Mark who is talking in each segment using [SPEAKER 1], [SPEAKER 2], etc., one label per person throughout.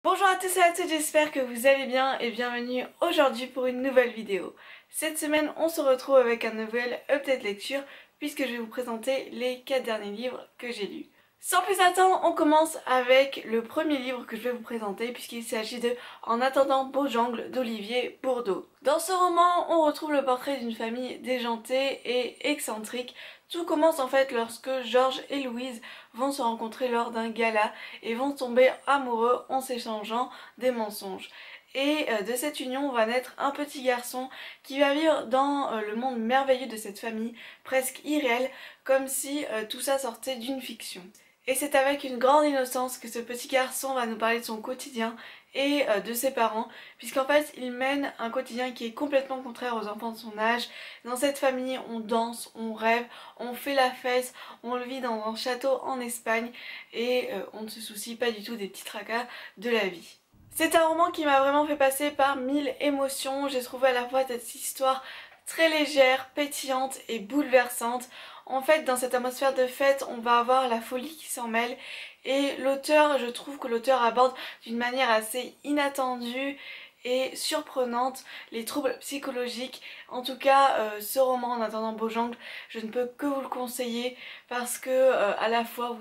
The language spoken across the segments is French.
[SPEAKER 1] Bonjour à tous et à toutes, j'espère que vous allez bien et bienvenue aujourd'hui pour une nouvelle vidéo. Cette semaine, on se retrouve avec un nouvel update lecture puisque je vais vous présenter les 4 derniers livres que j'ai lus. Sans plus attendre, on commence avec le premier livre que je vais vous présenter puisqu'il s'agit de En attendant Beaujangle d'Olivier Bourdeau. Dans ce roman, on retrouve le portrait d'une famille déjantée et excentrique. Tout commence en fait lorsque Georges et Louise vont se rencontrer lors d'un gala et vont tomber amoureux en s'échangeant des mensonges. Et de cette union va naître un petit garçon qui va vivre dans le monde merveilleux de cette famille, presque irréel, comme si tout ça sortait d'une fiction. Et c'est avec une grande innocence que ce petit garçon va nous parler de son quotidien et de ses parents, puisqu'en fait il mène un quotidien qui est complètement contraire aux enfants de son âge. Dans cette famille, on danse, on rêve, on fait la fête, on le vit dans un château en Espagne et on ne se soucie pas du tout des petits tracas de la vie. C'est un roman qui m'a vraiment fait passer par 1000 émotions. J'ai trouvé à la fois cette histoire très légère, pétillante et bouleversante. En fait, dans cette atmosphère de fête, on va avoir la folie qui s'en mêle et l'auteur, je trouve que l'auteur aborde d'une manière assez inattendue et surprenante les troubles psychologiques. En tout cas, ce roman En attendant Beaujangle, je ne peux que vous le conseiller parce que à la fois,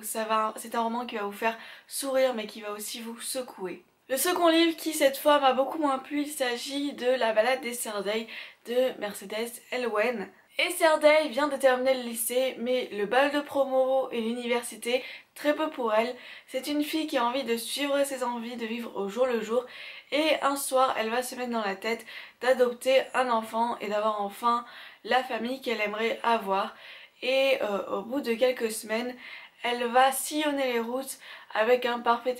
[SPEAKER 1] c'est un roman qui va vous faire sourire mais qui va aussi vous secouer. Le second livre qui cette fois m'a beaucoup moins plu, il s'agit de La balade d'Esterday de Mercedes Elwen. Esterday vient de terminer le lycée, mais le bal de promo et l'université, très peu pour elle. C'est une fille qui a envie de suivre ses envies, de vivre au jour le jour, et un soir elle va se mettre dans la tête d'adopter un enfant et d'avoir enfin la famille qu'elle aimerait avoir. Et au bout de quelques semaines, elle va sillonner les routes avec un parfait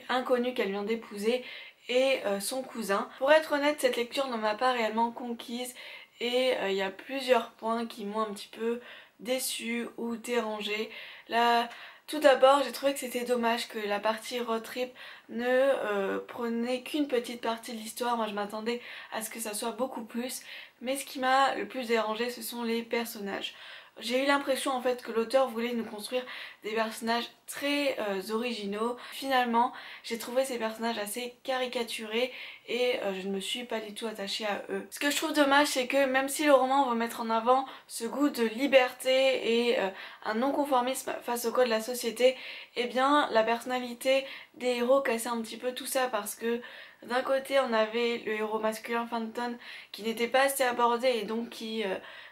[SPEAKER 1] inconnu qu'elle vient d'épouser et son cousin. Pour être honnête, cette lecture ne m'a pas réellement conquise et il y a plusieurs points qui m'ont un petit peu déçue ou dérangée. Là, tout d'abord, j'ai trouvé que c'était dommage que la partie road trip ne prenait qu'une petite partie de l'histoire. Moi, je m'attendais à ce que ça soit beaucoup plus, mais ce qui m'a le plus dérangé, ce sont les personnages. J'ai eu l'impression en fait que l'auteur voulait nous construire des personnages très originaux. Finalement, j'ai trouvé ces personnages assez caricaturés et je ne me suis pas du tout attachée à eux. Ce que je trouve dommage, c'est que même si le roman va mettre en avant ce goût de liberté et un non-conformisme face au code de la société, eh bien la personnalité des héros cassait un petit peu tout ça parce que d'un côté on avait le héros masculin Phantom qui n'était pas assez abordé et donc qui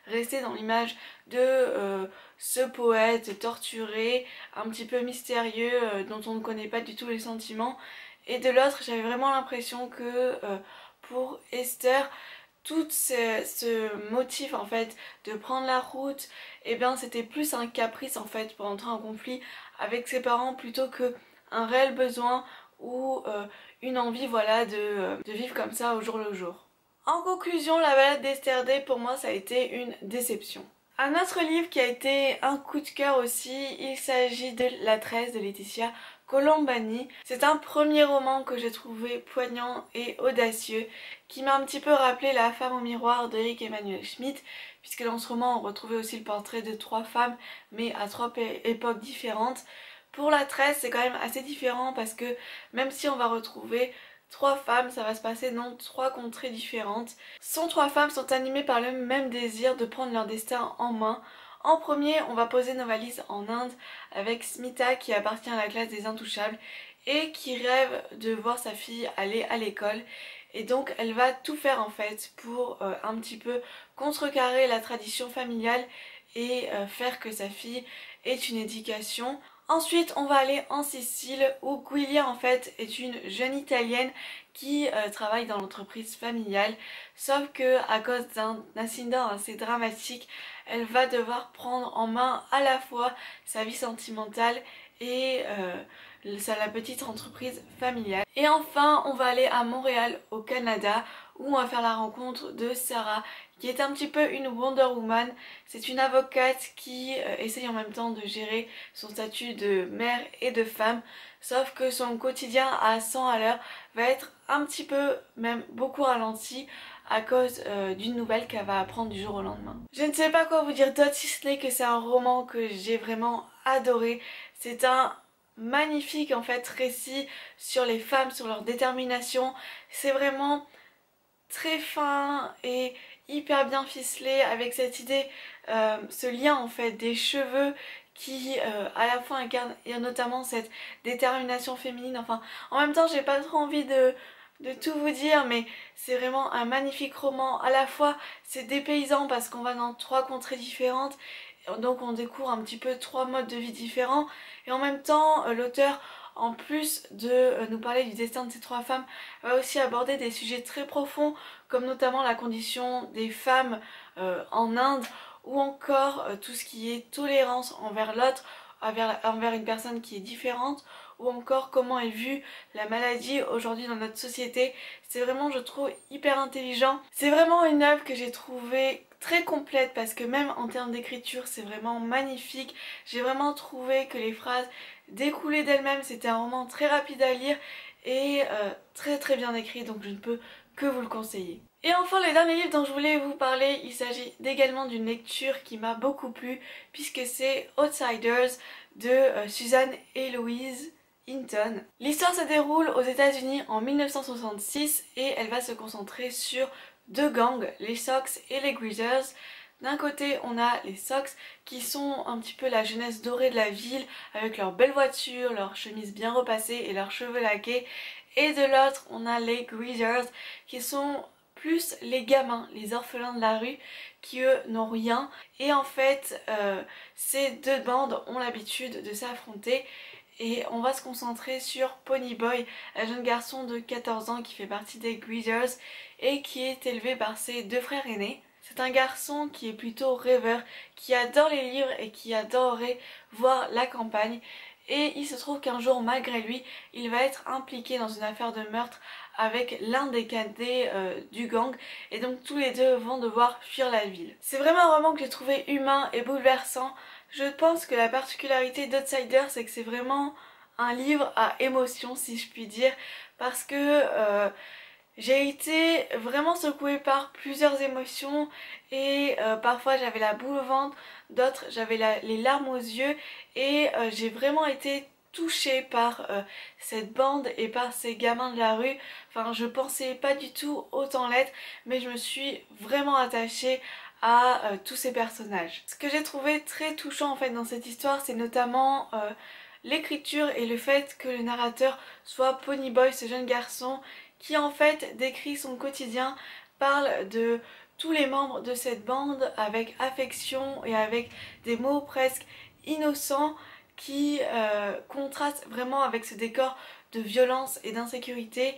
[SPEAKER 1] restait dans l'image de ce poète torturé, un petit peu mystérieux, dont on ne connaît pas du tout les sentiments. Et de l'autre, j'avais vraiment l'impression que pour Esther, tout ce motif en fait de prendre la route, eh bien c'était plus un caprice en fait pour entrer en conflit avec ses parents plutôt que un réel besoin ou une envie voilà de vivre comme ça au jour le jour. En conclusion, La balade d'Esterday pour moi ça a été une déception. Un autre livre qui a été un coup de cœur aussi, il s'agit de La 13 de Laetitia Colombani. C'est un premier roman que j'ai trouvé poignant et audacieux, qui m'a un petit peu rappelé La femme au miroir d'Eric Emmanuel Schmitt, puisque dans ce roman on retrouvait aussi le portrait de 3 femmes, mais à 3 époques différentes. Pour La 13, c'est quand même assez différent parce que même si on va retrouver 3 femmes, ça va se passer dans 3 contrées différentes. Ces 3 femmes sont animées par le même désir de prendre leur destin en main. En premier, on va poser nos valises en Inde avec Smita qui appartient à la classe des intouchables et qui rêve de voir sa fille aller à l'école. Et donc elle va tout faire en fait pour un petit peu contrecarrer la tradition familiale et faire que sa fille ait une éducation. Ensuite, on va aller en Sicile où Giulia en fait est une jeune italienne qui travaille dans l'entreprise familiale. Sauf que à cause d'un incident assez dramatique, elle va devoir prendre en main à la fois sa vie sentimentale et la petite entreprise familiale. Et enfin, on va aller à Montréal au Canada où on va faire la rencontre de Sarah qui est un petit peu une Wonder Woman. C'est une avocate qui essaye en même temps de gérer son statut de mère et de femme, sauf que son quotidien à 100 à l'heure va être un petit peu, même beaucoup ralenti à cause d'une nouvelle qu'elle va apprendre du jour au lendemain. Je ne sais pas quoi vous dire d'autre si ce n'est que c'est un roman que j'ai vraiment adoré. C'est un magnifique en fait récit sur les femmes, sur leur détermination. C'est vraiment très fin et hyper bien ficelé avec cette idée, ce lien en fait des cheveux qui à la fois incarne et notamment cette détermination féminine. Enfin, en même temps j'ai pas trop envie de tout vous dire, mais c'est vraiment un magnifique roman. À la fois c'est dépaysant parce qu'on va dans trois contrées différentes, donc on découvre un petit peu trois modes de vie différents, et en même temps l'auteur, en plus de nous parler du destin de ces trois femmes, va aussi aborder des sujets très profonds comme notamment la condition des femmes en Inde, ou encore tout ce qui est tolérance envers l'autre, envers une personne qui est différente, ou encore comment est vue la maladie aujourd'hui dans notre société. C'est vraiment, je trouve, hyper intelligent. C'est vraiment une œuvre que j'ai trouvée très complète parce que même en termes d'écriture c'est vraiment magnifique. J'ai vraiment trouvé que les phrases découlaient d'elles-mêmes, c'était un roman très rapide à lire et très très bien écrit, donc je ne peux que vous le conseiller. Et enfin, le dernier livre dont je voulais vous parler, il s'agit également d'une lecture qui m'a beaucoup plu puisque c'est Outsiders de Susan Eloise Hinton. L'histoire se déroule aux États-Unis en 1966 et elle va se concentrer sur deux gangs, les Sox et les Greasers. D'un côté, on a les Sox qui sont un petit peu la jeunesse dorée de la ville avec leurs belles voitures, leurs chemises bien repassées et leurs cheveux laqués. Et de l'autre, on a les Greasers qui sont plus les gamins, les orphelins de la rue qui eux n'ont rien. Et en fait, ces deux bandes ont l'habitude de s'affronter. Et on va se concentrer sur Ponyboy, un jeune garçon de 14 ans qui fait partie des Greasers et qui est élevé par ses deux frères aînés. C'est un garçon qui est plutôt rêveur, qui adore les livres et qui adorerait voir la campagne. Et il se trouve qu'un jour, malgré lui, il va être impliqué dans une affaire de meurtre avec l'un des cadets du gang, et donc tous les deux vont devoir fuir la ville. C'est vraiment un roman que j'ai trouvé humain et bouleversant. Je pense que la particularité d'Outsider, c'est que c'est vraiment un livre à émotion, si je puis dire, parce que j'ai été vraiment secouée par plusieurs émotions et parfois j'avais la boule au ventre, d'autres j'avais les larmes aux yeux, et j'ai vraiment été touchée par cette bande et par ces gamins de la rue. Enfin, je pensais pas du tout autant l'être, mais je me suis vraiment attachée à tous ces personnages. Ce que j'ai trouvé très touchant en fait dans cette histoire, c'est notamment l'écriture et le fait que le narrateur soit Ponyboy, ce jeune garçon qui en fait décrit son quotidien, parle de tous les membres de cette bande avec affection et avec des mots presque innocents qui contrastent vraiment avec ce décor de violence et d'insécurité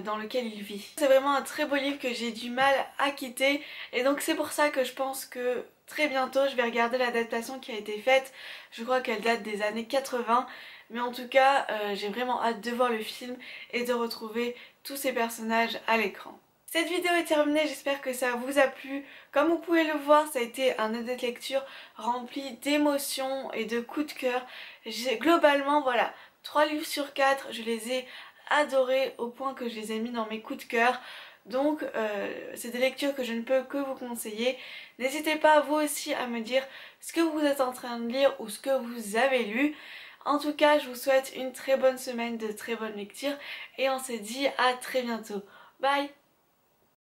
[SPEAKER 1] dans lequel il vit. C'est vraiment un très beau livre que j'ai du mal à quitter, et donc c'est pour ça que je pense que très bientôt je vais regarder l'adaptation qui a été faite. Je crois qu'elle date des années 80, mais en tout cas j'ai vraiment hâte de voir le film et de retrouver tous ces personnages à l'écran. Cette vidéo est terminée, j'espère que ça vous a plu. Comme vous pouvez le voir, ça a été un audit de lecture rempli d'émotions et de coups de cœur. Globalement, voilà, 3 livres sur 4, je les ai adorés au point que je les ai mis dans mes coups de cœur. Donc c'est des lectures que je ne peux que vous conseiller. N'hésitez pas vous aussi à me dire ce que vous êtes en train de lire ou ce que vous avez lu. En tout cas, je vous souhaite une très bonne semaine, de très bonnes lectures, et on se dit à très bientôt. Bye!